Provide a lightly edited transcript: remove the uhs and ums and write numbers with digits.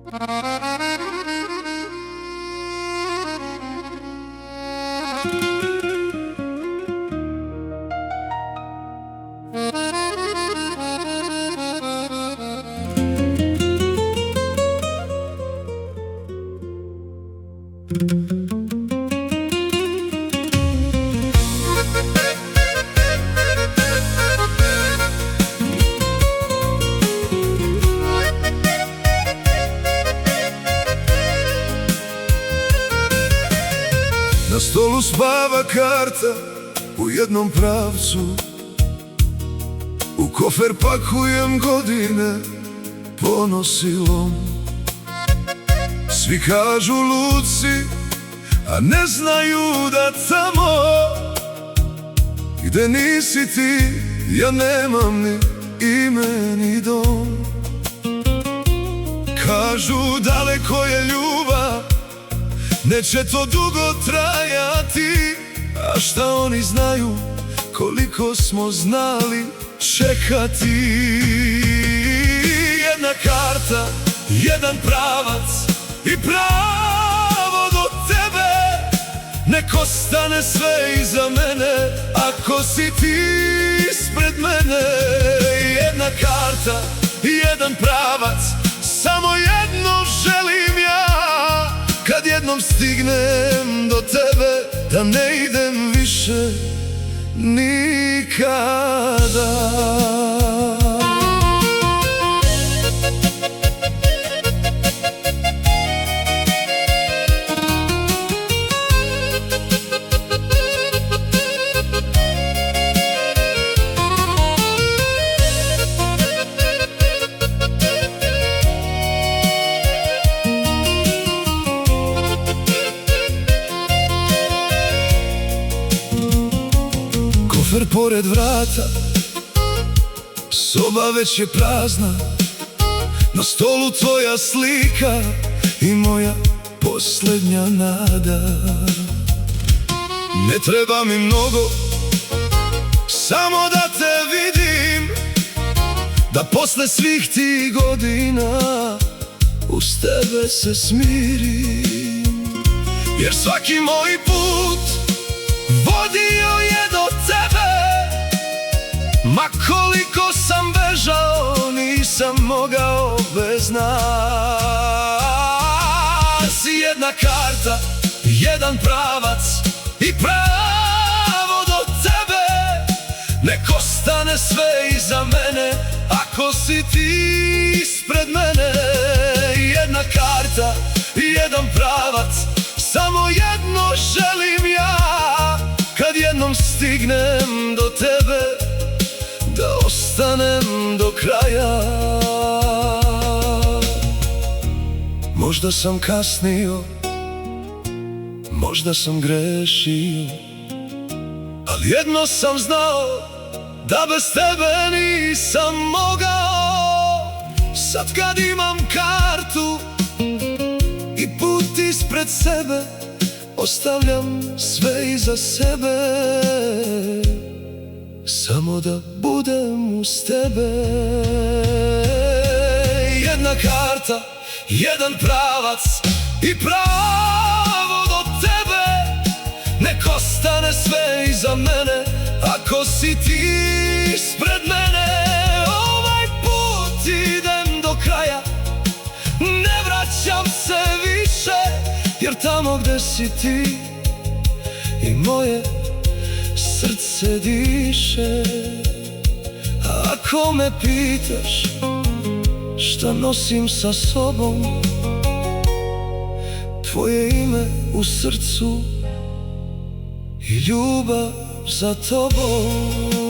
Na stolu spava karta u jednom pravcu, u kofer pakujem godine ponosilom. Svi kažu luci, a ne znaju da tamo gde nisi ti, ja nemam ni ime ni dom. Kažu daleko je ljubav, neće to dugo trajati, a šta oni znaju koliko smo znali čekati. Jedna karta, jedan pravac i pravo do tebe, nek ostane sve iza mene ako si ti ispred mene. Jedna karta, jedan pravac, samo jedno želim ja, kad jednom stignem do tebe, da ne idem više nikada. Kofer pored vrata, soba već je prazna, na stolu tvoja slika i moja posljednja nada. Ne treba mi mnogo, samo da te vidim, da posle svih tih godina uz tebe se smirim. Jer svaki moj put vodio je do tebe, ma koliko sam bežao, nisam mogao bez nas. Jedna karta, jedan pravac i pravo do tebe, nek ostane sve iza mene ako si ti ispred mene. Jedna karta, jedan pravac, samo jedno želim ja, kad jednom stignem do tebe, da ostanem do kraja. Možda sam kasnio, možda sam grešio, ali jedno sam znao, da bez tebe nisam mogao. Sad kad imam kartu i put ispred sebe, ostavljam sve iza sebe, samo da budem uz tebe. Jedna karta, jedan pravac i pravo do tebe, nek ostane sve iza mene ako si ti ispred mene. Ovaj put idem do kraja, ne vraćam se više, jer tamo gde si ti i moje srce diše. Ako me pitaš šta nosim sa sobom, tvoje ime u srcu i ljubav za tobom.